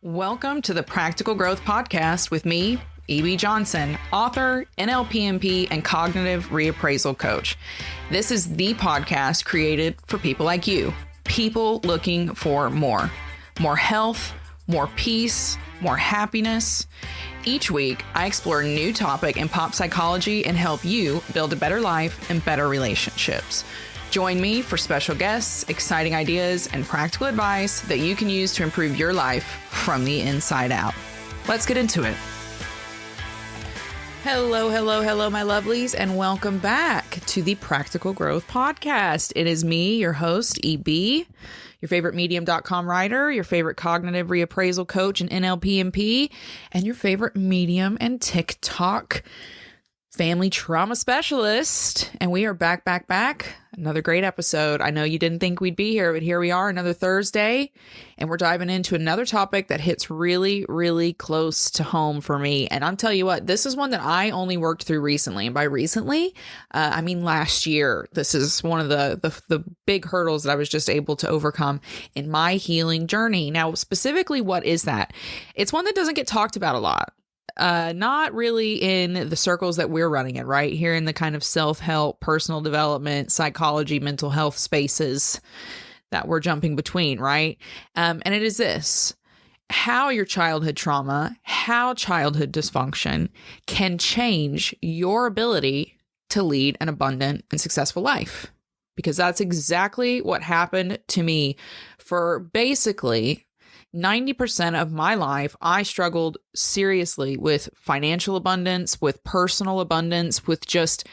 Welcome to the Practical Growth Podcast with me, E.B. Johnson, author, NLPMP, and cognitive reappraisal coach. This is the podcast created for people like you, people looking for more health, more peace, more happiness. Each week, I explore a new topic in pop psychology and help you build a better life and better relationships. Join me for special guests, exciting ideas, and practical advice that you can use to improve your life from the inside out. Let's get into it. Hello, my lovelies, and welcome back to the Practical Growth Podcast. It is me, your host, EB, your favorite medium.com writer, your favorite cognitive reappraisal coach and NLPMP, and your favorite medium and TikTok family trauma specialist. And we are back. Another great episode. I know you didn't think we'd be here, but here we are, another Thursday, and we're diving into another topic that hits really, really close to home for me. And I'm telling you what, this is one that I only worked through recently. And by recently, I mean last year. This is one of the big hurdles that I was just able to overcome in my healing journey. Now, specifically, what is that? It's one that doesn't get talked about a lot. Not really in the circles that we're running in, right? Here in the kind of self-help, personal development, psychology, mental health spaces that we're jumping between, right? And it is this: how your childhood trauma, how childhood dysfunction can change your ability to lead an abundant and successful life. Because that's exactly what happened to me. For basically 90% of my life, I struggled seriously with financial abundance, with personal abundance, with just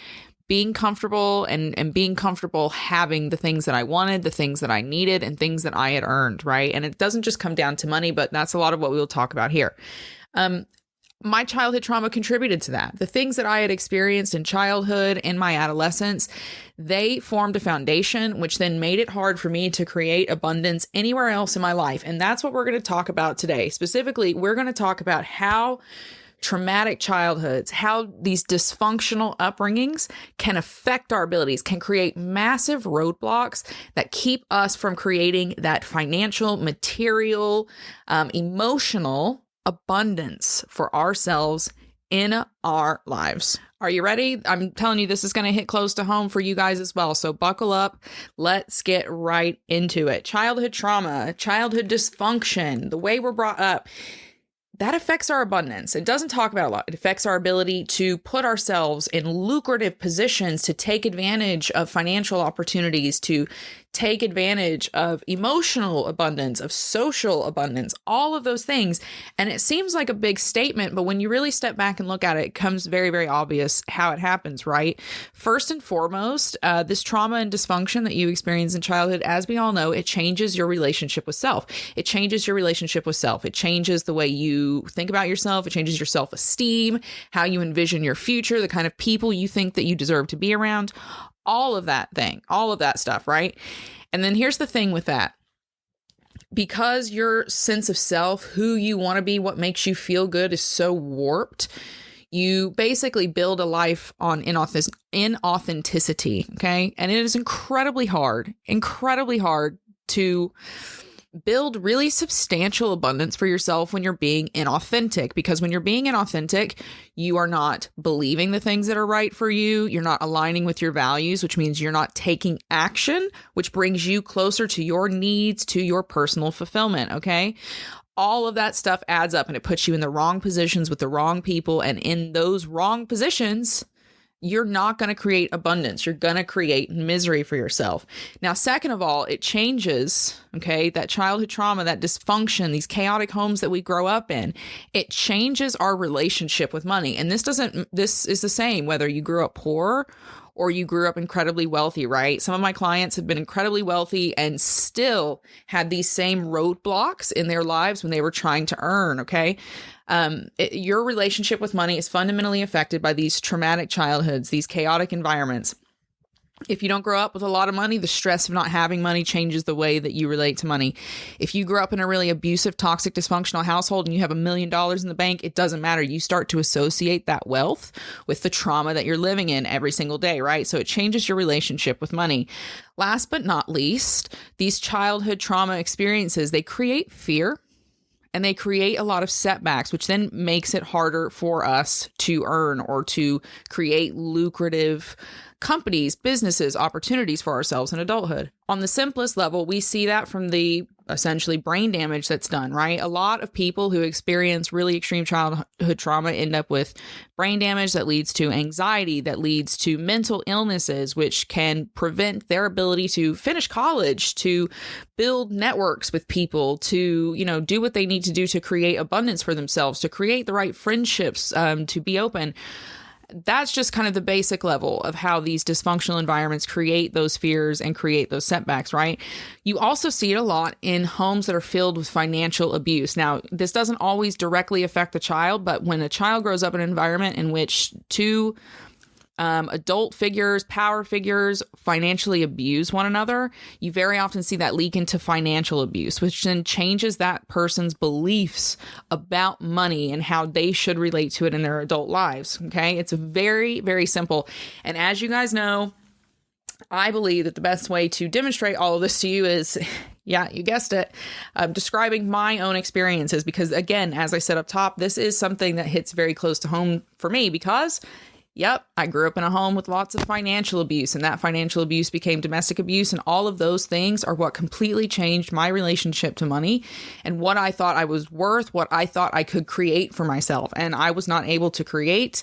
being comfortable and being comfortable having the things that I wanted, the things that I needed, and things that I had earned, right? And it doesn't just come down to money, but that's a lot of what we will talk about here. My childhood trauma contributed to that. The things that I had experienced in childhood, in my adolescence, they formed a foundation, which then made it hard for me to create abundance anywhere else in my life. And that's what we're going to talk about today. Specifically, we're going to talk about how traumatic childhoods, how these dysfunctional upbringings can affect our abilities, can create massive roadblocks that keep us from creating that financial, material, emotional abundance for ourselves in our lives. Are you ready? I'm telling you, this is going to hit close to home for you guys as well. So buckle up. Let's get right into it. Childhood trauma, childhood dysfunction, the way we're brought up, that affects our abundance. It doesn't talk about it a lot. It affects our ability to put ourselves in lucrative positions, to take advantage of financial opportunities, to take advantage of emotional abundance, of social abundance, all of those things. And it seems like a big statement, but when you really step back and look at it, it becomes very, very obvious how it happens, right? First and foremost, this trauma and dysfunction that you experience in childhood, as we all know, it changes your relationship with self. It changes your relationship with self. It changes the way you think about yourself. It changes your self-esteem, how you envision your future, the kind of people you think that you deserve to be around. All of that stuff, right? And then here's the thing with that. Because your sense of self, who you want to be, what makes you feel good is so warped, you basically build a life on inauthenticity, okay? And it is incredibly hard to build really substantial abundance for yourself when you're being inauthentic, because when you're being inauthentic, you are not believing the things that are right for you. You're not aligning with your values, which means you're not taking action, which brings you closer to your needs, to your personal fulfillment. Okay. All of that stuff adds up and it puts you in the wrong positions with the wrong people. And in those wrong positions, you're not going to create abundance. You're going to create misery for yourself. Now, second of all, it changes, okay, that childhood trauma, that dysfunction, these chaotic homes that we grow up in, it changes our relationship with money. And this is the same whether you grew up poor or you grew up incredibly wealthy, right? Some of my clients have been incredibly wealthy and still had these same roadblocks in their lives when they were trying to earn, okay? Your relationship with money is fundamentally affected by these traumatic childhoods, these chaotic environments. If you don't grow up with a lot of money, the stress of not having money changes the way that you relate to money. If you grew up in a really abusive, toxic, dysfunctional household and you have $1 million in the bank, it doesn't matter. You start to associate that wealth with the trauma that you're living in every single day, right? So it changes your relationship with money. Last but not least, these childhood trauma experiences, they create fear And they create a lot of setbacks, which then makes it harder for us to earn or to create lucrative companies, businesses, opportunities for ourselves in adulthood. On the simplest level, we see that from the essentially brain damage that's done, right? A lot of people who experience really extreme childhood trauma end up with brain damage that leads to anxiety, that leads to mental illnesses, which can prevent their ability to finish college, to build networks with people, to, do what they need to do to create abundance for themselves, to create the right friendships, to be open. That's just kind of the basic level of how these dysfunctional environments create those fears and create those setbacks, right? You also see it a lot in homes that are filled with financial abuse. Now, this doesn't always directly affect the child, but when a child grows up in an environment in which two adult figures, power figures financially abuse one another, you very often see that leak into financial abuse, which then changes that person's beliefs about money and how they should relate to it in their adult lives. Okay. It's very, very simple. And as you guys know, I believe that the best way to demonstrate all of this to you is, yeah, you guessed it, describing my own experiences. Because again, as I said up top, this is something that hits very close to home for me because yep, I grew up in a home with lots of financial abuse, and that financial abuse became domestic abuse, and all of those things are what completely changed my relationship to money and what I thought I was worth, what I thought I could create for myself. And I was not able to create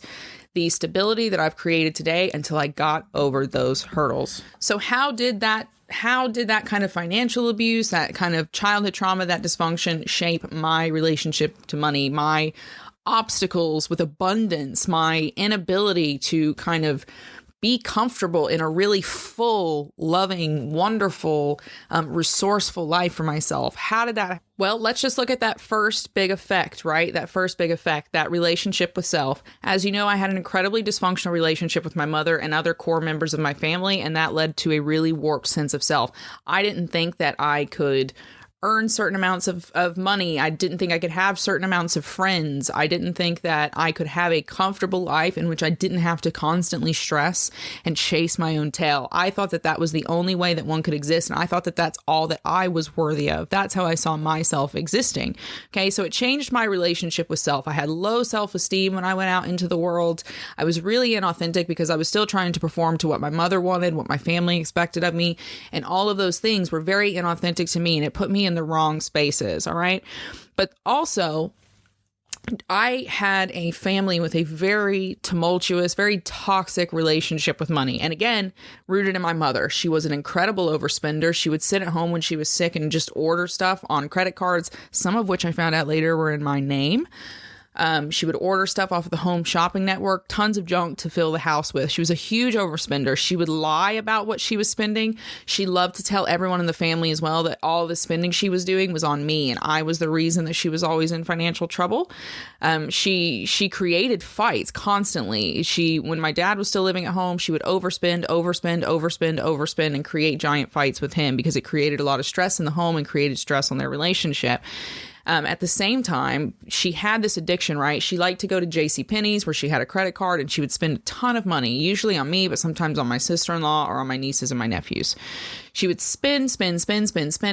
the stability that I've created today until I got over those hurdles. So how did that kind of financial abuse, that kind of childhood trauma, that dysfunction shape my relationship to money, my obstacles with abundance, my inability to kind of be comfortable in a really full, loving, wonderful, resourceful life for myself? How did that? Well, let's just look at that first big effect, right? That first big effect, that relationship with self. As you know, I had an incredibly dysfunctional relationship with my mother and other core members of my family, and that led to a really warped sense of self. I didn't think that I could earn certain amounts of money. I didn't think I could have certain amounts of friends. I didn't think that I could have a comfortable life in which I didn't have to constantly stress and chase my own tail. I thought that that was the only way that one could exist. And I thought that that's all that I was worthy of. That's how I saw myself existing. Okay. So it changed my relationship with self. I had low self-esteem when I went out into the world. I was really inauthentic because I was still trying to perform to what my mother wanted, what my family expected of me. And all of those things were very inauthentic to me. And it put me in the wrong spaces. All right. But also, I had a family with a very tumultuous, very toxic relationship with money. And again, rooted in my mother. She was an incredible overspender. She would sit at home when she was sick and just order stuff on credit cards, some of which I found out later were in my name. She would order stuff off of the home shopping network, tons of junk to fill the house with. She was a huge overspender. She would lie about what she was spending. She loved to tell everyone in the family as well that all the spending she was doing was on me, and I was the reason that she was always in financial trouble. She created fights constantly. When my dad was still living at home, she would overspend, and create giant fights with him because it created a lot of stress in the home and created stress on their relationship. At the same time, she had this addiction, right? She liked to go to JCPenney's where she had a credit card and she would spend a ton of money, usually on me, but sometimes on my sister-in-law or on my nieces and my nephews. She would spend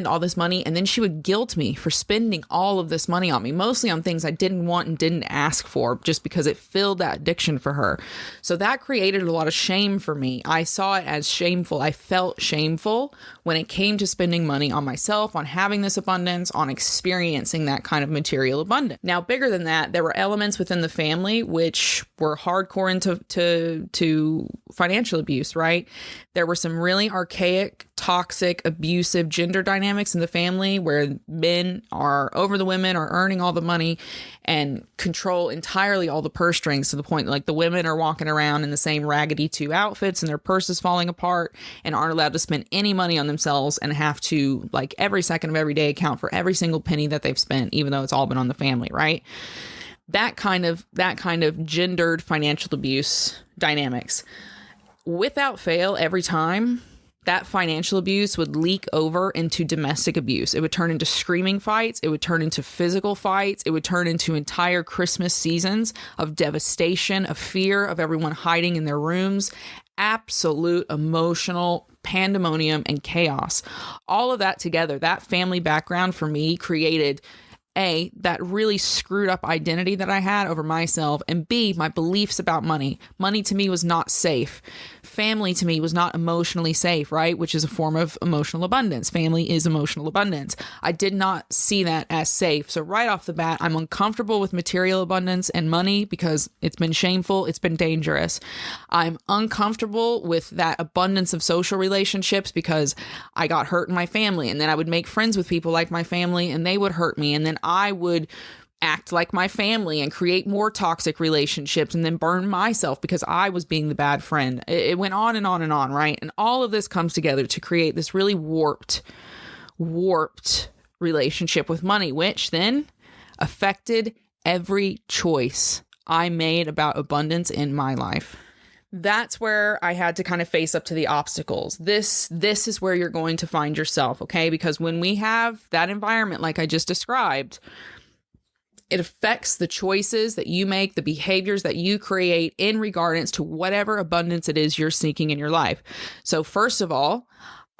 all this money, and then she would guilt me for spending all of this money on me, mostly on things I didn't want and didn't ask for, just because it filled that addiction for her. So that created a lot of shame for me. I saw it as shameful. I felt shameful when it came to spending money on myself, on having this abundance, on experiencing that kind of material abundance. Now, bigger than that, there were elements within the family which were hardcore into financial abuse, right? There were some really archaic, toxic, abusive gender dynamics in the family where men are over the women, are earning all the money and control entirely all the purse strings, to the point like the women are walking around in the same Raggedy 2 outfits and their purses falling apart and aren't allowed to spend any money on themselves and have to, like, every second of every day account for every single penny that they've spent, even though it's all been on the family, right? That kind of gendered financial abuse dynamics. Without fail, every time, that financial abuse would leak over into domestic abuse. It would turn into screaming fights. It would turn into physical fights. It would turn into entire Christmas seasons of devastation, of fear, of everyone hiding in their rooms, absolute emotional pandemonium and chaos. All of that together, that family background for me created A, that really screwed up identity that I had over myself, and B, my beliefs about money. Money to me was not safe. Family to me was not emotionally safe, right? Which is a form of emotional abundance. Family is emotional abundance. I did not see that as safe. So right off the bat, I'm uncomfortable with material abundance and money because it's been shameful. It's been dangerous. I'm uncomfortable with that abundance of social relationships because I got hurt in my family, and then I would make friends with people like my family and they would hurt me, and then I would act like my family and create more toxic relationships and then burn myself because I was being the bad friend. It went on and on and on, right? And all of this comes together to create this really warped relationship with money, which then affected every choice I made about abundance in my life. That's where I had to kind of face up to the obstacles. This is where you're going to find yourself, okay? Because when we have that environment, like I just described, it affects the choices that you make, the behaviors that you create in regards to whatever abundance it is you're seeking in your life. So first of all,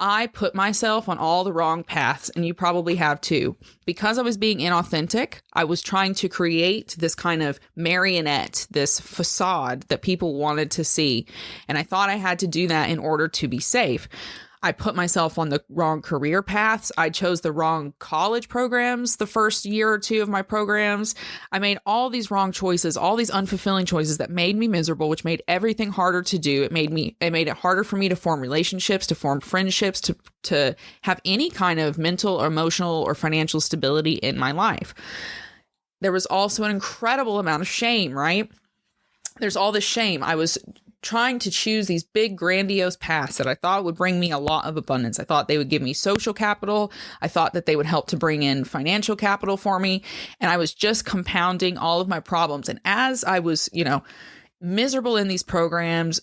I put myself on all the wrong paths, and you probably have too. Because I was being inauthentic, I was trying to create this kind of marionette, this facade that people wanted to see. And I thought I had to do that in order to be safe. I put myself on the wrong career paths. I chose the wrong college programs the first year or two of my programs. I made all these wrong choices, all these unfulfilling choices that made me miserable, which made everything harder to do. It made it harder for me to form relationships, to form friendships, to have any kind of mental or emotional or financial stability in my life. There was also an incredible amount of shame, right? There's all this shame. I was trying to choose these big, grandiose paths that I thought would bring me a lot of abundance. I thought they would give me social capital. I thought that they would help to bring in financial capital for me. And I was just compounding all of my problems. And as I was, miserable in these programs,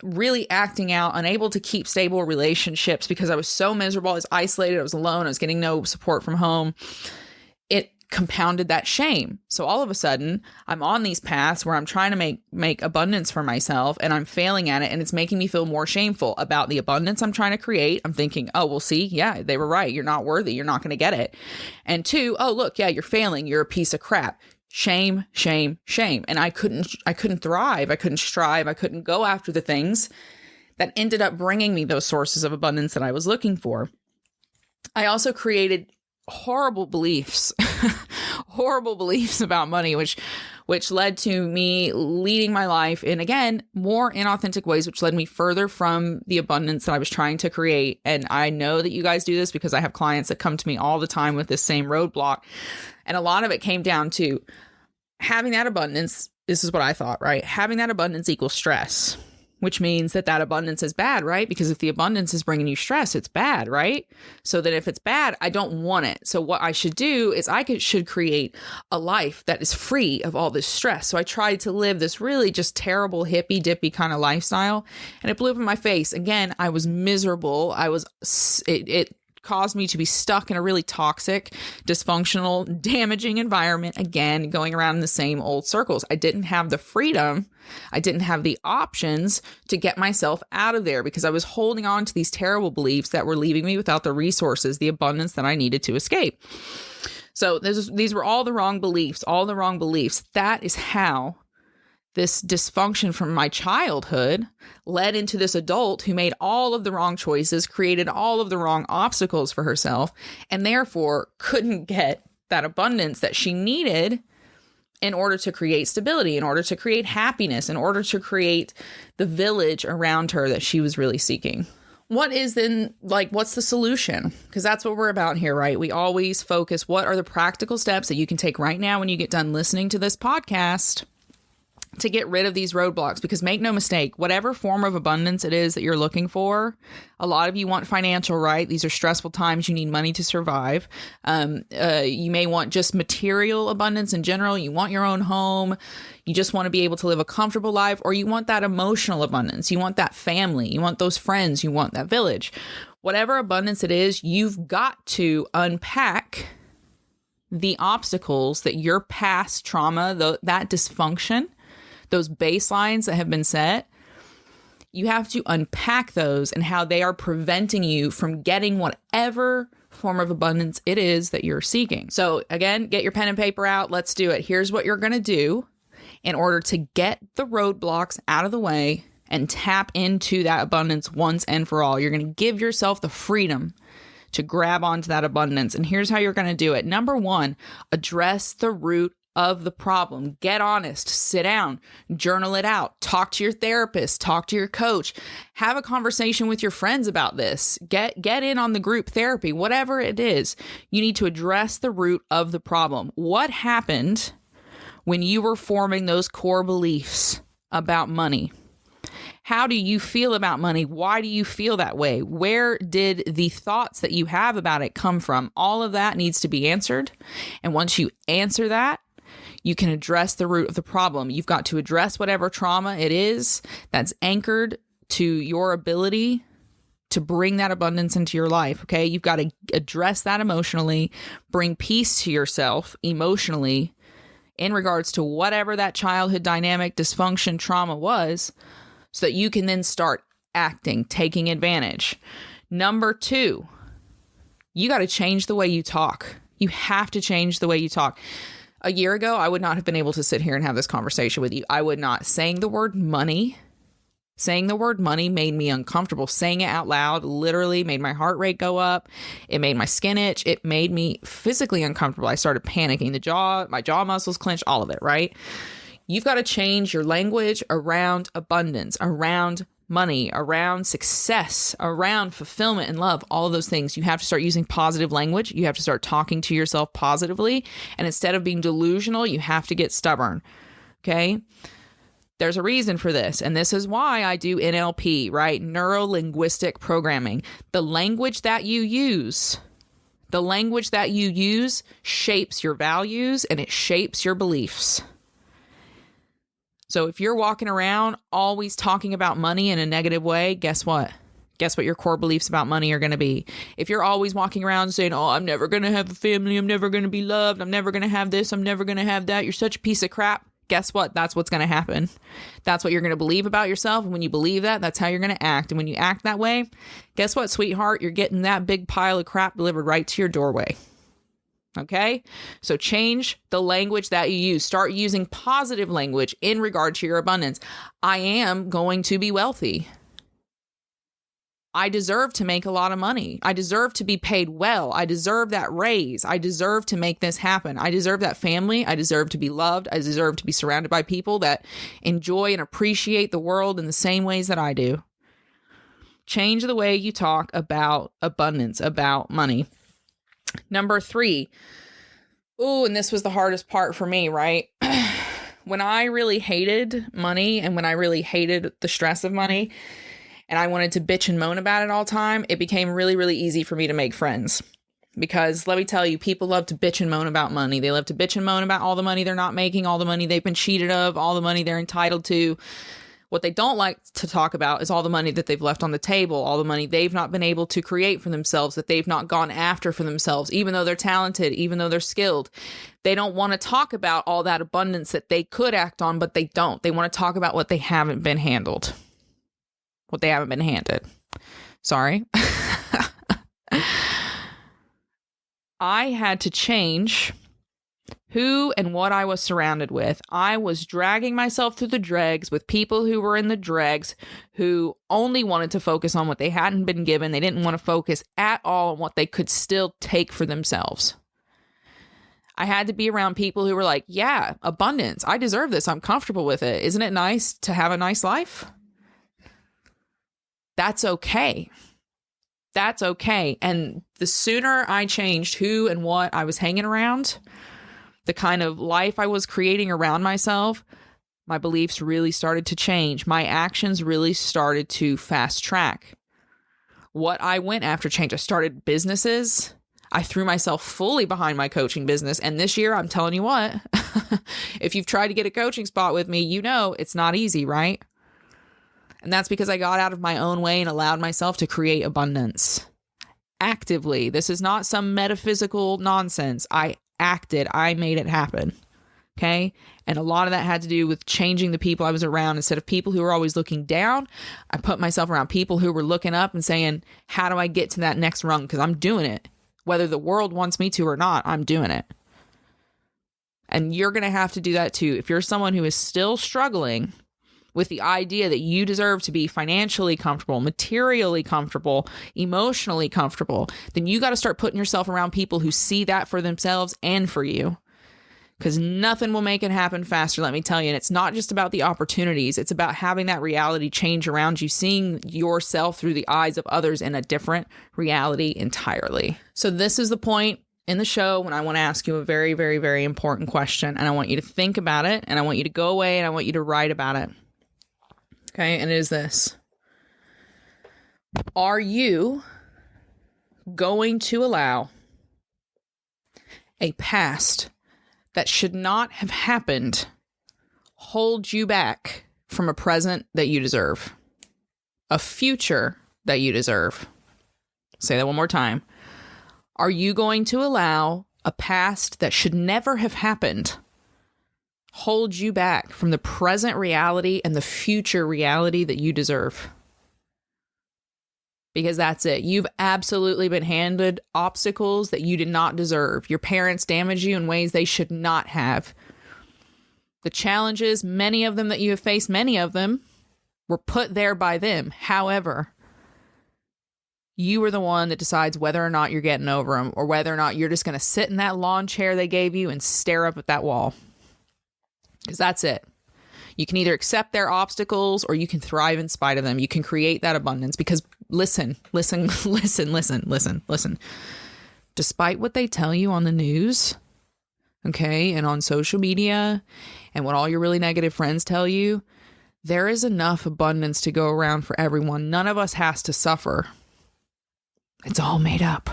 really acting out, unable to keep stable relationships because I was so miserable, I was isolated, I was alone, I was getting no support from home, it compounded that shame. So all of a sudden, I'm on these paths where I'm trying to make abundance for myself, and I'm failing at it, and it's making me feel more shameful about the abundance I'm trying to create. I'm thinking, oh, well, see, yeah, they were right. You're not worthy. You're not going to get it. And two, oh, look, yeah, you're failing. You're a piece of crap. Shame, shame, shame. And I couldn't thrive. I couldn't strive. I couldn't go after the things that ended up bringing me those sources of abundance that I was looking for. I also created horrible beliefs about money, which led to me leading my life in, again, more inauthentic ways, which led me further from the abundance that I was trying to create. And I know that you guys do this because I have clients that come to me all the time with this same roadblock. And a lot of it came down to having that abundance. This is what I thought, right? Having that abundance equals stress, which means that abundance is bad, right? Because if the abundance is bringing you stress, it's bad, right? So that if it's bad, I don't want it. So what I should do is should create a life that is free of all this stress. So I tried to live this really just terrible hippy dippy kind of lifestyle, and it blew up in my face. Again, I was miserable. It caused me to be stuck in a really toxic, dysfunctional, damaging environment, again, going around in the same old circles. I didn't have the freedom. I didn't have the options to get myself out of there because I was holding on to these terrible beliefs that were leaving me without the resources, the abundance that I needed to escape. So these were all the wrong beliefs, That is how this dysfunction from my childhood led into this adult who made all of the wrong choices, created all of the wrong obstacles for herself, and therefore couldn't get that abundance that she needed in order to create stability, in order to create happiness, in order to create the village around her that she was really seeking. What's the solution? Because that's what we're about here, right? We always focus, what are the practical steps that you can take right now when you get done listening to this podcast to get rid of these roadblocks? Because make no mistake, whatever form of abundance it is that you're looking for, a lot of you want financial, right? These are stressful times. You need money to survive. You may want just material abundance in general. You want your own home. You just want to be able to live a comfortable life, or you want that emotional abundance. You want that family. You want those friends. You want that village. Whatever abundance it is, you've got to unpack the obstacles that your past trauma, that dysfunction, those baselines that have been set, you have to unpack those and how they are preventing you from getting whatever form of abundance it is that you're seeking. So again, get your pen and paper out. Let's do it. Here's what you're going to do in order to get the roadblocks out of the way and tap into that abundance once and for all. You're going to give yourself the freedom to grab onto that abundance. And here's how you're going to do it. Number one, address the root of the problem. Get honest, sit down, journal it out, talk to your therapist, talk to your coach, have a conversation with your friends about this, get in on the group therapy, whatever it is. You need to address the root of the problem. What happened when you were forming those core beliefs about money? How do you feel about money? Why do you feel that way? Where did the thoughts that you have about it come from? All of that needs to be answered. And once you answer that, you can address the root of the problem. You've got to address whatever trauma it is that's anchored to your ability to bring that abundance into your life, okay? You've got to address that emotionally, bring peace to yourself emotionally in regards to whatever that childhood dynamic, dysfunction, trauma was, so that you can then start acting, taking advantage. Number two, you got to change the way you talk. You have to change the way you talk. A year ago, I would not have been able to sit here and have this conversation with you. I would not. Saying the word money made me uncomfortable. Saying it out loud literally made my heart rate go up. It made my skin itch. It made me physically uncomfortable. I started panicking. My jaw muscles clenched, all of it, right? You've got to change your language around abundance, around money, around success, around fulfillment and love, all of those things. You have to start using positive language. You have to start talking to yourself positively. And instead of being delusional, you have to get stubborn. Okay? There's a reason for this. And this is why I do NLP, right? Neuro-linguistic programming. The language that you use shapes your values and it shapes your beliefs. So if you're walking around always talking about money in a negative way, guess what? Guess what your core beliefs about money are going to be? If you're always walking around saying, oh, I'm never going to have a family, I'm never going to be loved, I'm never going to have this, I'm never going to have that, you're such a piece of crap, guess what? That's what's going to happen. That's what you're going to believe about yourself. And when you believe that, that's how you're going to act. And when you act that way, guess what, sweetheart? You're getting that big pile of crap delivered right to your doorway. Okay, so change the language that you use. Start using positive language in regard to your abundance. I am going to be wealthy. I deserve to make a lot of money. I deserve to be paid well. I deserve that raise. I deserve to make this happen. I deserve that family. I deserve to be loved. I deserve to be surrounded by people that enjoy and appreciate the world in the same ways that I do. Change the way you talk about abundance, about money. Number three. Oh, and this was the hardest part for me, right? When I really hated money and when I really hated the stress of money and I wanted to bitch and moan about it all the time, it became really, really easy for me to make friends. Because let me tell you, people love to bitch and moan about money. They love to bitch and moan about all the money they're not making, all the money they've been cheated of, all the money they're entitled to. What they don't like to talk about is all the money that they've left on the table, all the money they've not been able to create for themselves, that they've not gone after for themselves, even though they're talented, even though they're skilled. They don't want to talk about all that abundance that they could act on, but they don't. They want to talk about what they haven't been handled, what they haven't been handed. Sorry. I had to change who and what I was surrounded with. I was dragging myself through the dregs with people who were in the dregs, who only wanted to focus on what they hadn't been given. They didn't want to focus at all on what they could still take for themselves. I had to be around people who were like, yeah, abundance. I deserve this. I'm comfortable with it. Isn't it nice to have a nice life? That's okay. That's okay. And the sooner I changed who and what I was hanging around, the kind of life I was creating around myself, my beliefs really started to change. My actions really started to fast track. What I went after changed. I started businesses. I threw myself fully behind my coaching business. And this year, I'm telling you what, if you've tried to get a coaching spot with me, you know it's not easy, right? And that's because I got out of my own way and allowed myself to create abundance. Actively. This is not some metaphysical nonsense. I acted. I made it happen. Okay. And a lot of that had to do with changing the people I was around. Instead of people who were always looking down, I put myself around people who were looking up and saying, how do I get to that next rung? Because I'm doing it. Whether the world wants me to or not, I'm doing it. And you're going to have to do that too. If you're someone who is still struggling with the idea that you deserve to be financially comfortable, materially comfortable, emotionally comfortable, then you got to start putting yourself around people who see that for themselves and for you. Because nothing will make it happen faster, let me tell you. And it's not just about the opportunities. It's about having that reality change around you, seeing yourself through the eyes of others in a different reality entirely. So this is the point in the show when I want to ask you a very, very, very important question. And I want you to think about it. And I want you to go away and I want you to write about it. Okay, and it is this. Are you going to allow a past that should not have happened hold you back from a present that you deserve? A future that you deserve? Say that one more time. Are you going to allow a past that should never have happened hold you back from the present reality and the future reality that you deserve? Because that's it. You've absolutely been handed obstacles that you did not deserve. Your parents damaged you in ways they should not have. The challenges, many of them that you have faced, many of them were put there by them. However, you are the one that decides whether or not you're getting over them or whether or not you're just going to sit in that lawn chair they gave you and stare up at that wall. Because that's it. You can either accept their obstacles or you can thrive in spite of them. You can create that abundance because listen. Despite what they tell you on the news, okay, and on social media and what all your really negative friends tell you, there is enough abundance to go around for everyone. None of us has to suffer. It's all made up.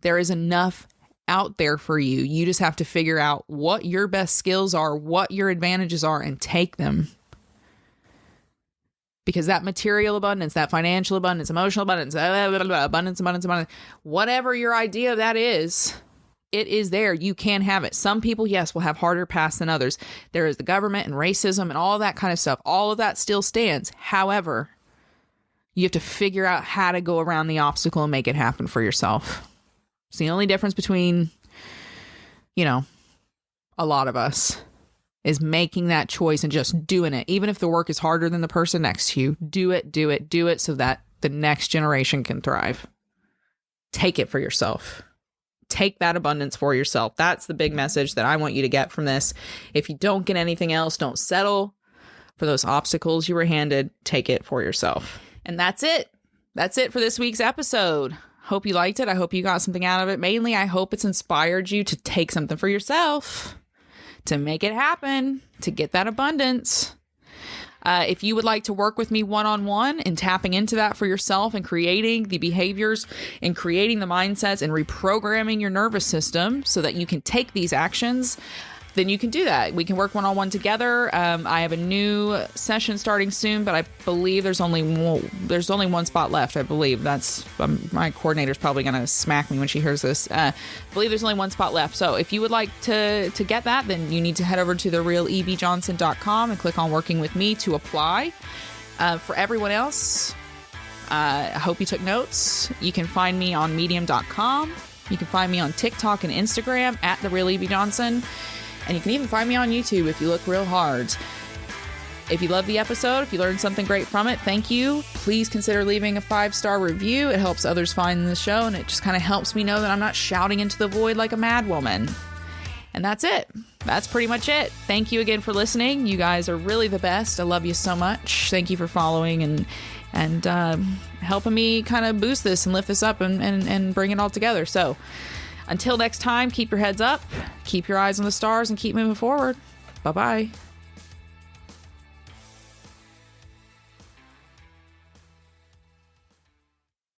There is enough out there for you. You just have to figure out what your best skills are, what your advantages are, and take them. Because that material abundance, that financial abundance, emotional abundance, abundance, whatever your idea of that is, it is there. You can have it. Some people, yes, will have harder paths than others. There is the government and racism and all that kind of stuff. All of that still stands. However, you have to figure out how to go around the obstacle and make it happen for yourself. It's the only difference between, a lot of us is making that choice and just doing it. Even if the work is harder than the person next to you, do it so that the next generation can thrive. Take it for yourself. Take that abundance for yourself. That's the big message that I want you to get from this. If you don't get anything else, don't settle for those obstacles you were handed. Take it for yourself. And that's it. That's it for this week's episode. Hope you liked it. I hope you got something out of it. Mainly, I hope it's inspired you to take something for yourself, to make it happen, to get that abundance. If you would like to work with me one-on-one and tapping into that for yourself and creating the behaviors and creating the mindsets and reprogramming your nervous system so that you can take these actions, then you can do that. We can work one-on-one together. I have a new session starting soon, but I believe there's only one spot left. I believe that's my coordinator's probably going to smack me when she hears this. I believe there's only one spot left. So if you would like to get that, then you need to head over to therealebjohnson.com and click on working with me to apply. For everyone else, I hope you took notes. You can find me on medium.com. You can find me on TikTok and Instagram at therealebjohnson. And you can even find me on YouTube if you look real hard. If you love the episode, if you learned something great from it, thank you. Please consider leaving a 5-star review. It helps others find the show, and it just kind of helps me know that I'm not shouting into the void like a mad woman. And that's it. That's pretty much it. Thank you again for listening. You guys are really the best. I love you so much. Thank you for following and helping me kind of boost this and lift this up and bring it all together. So until next time, keep your heads up, keep your eyes on the stars, and keep moving forward. Bye-bye.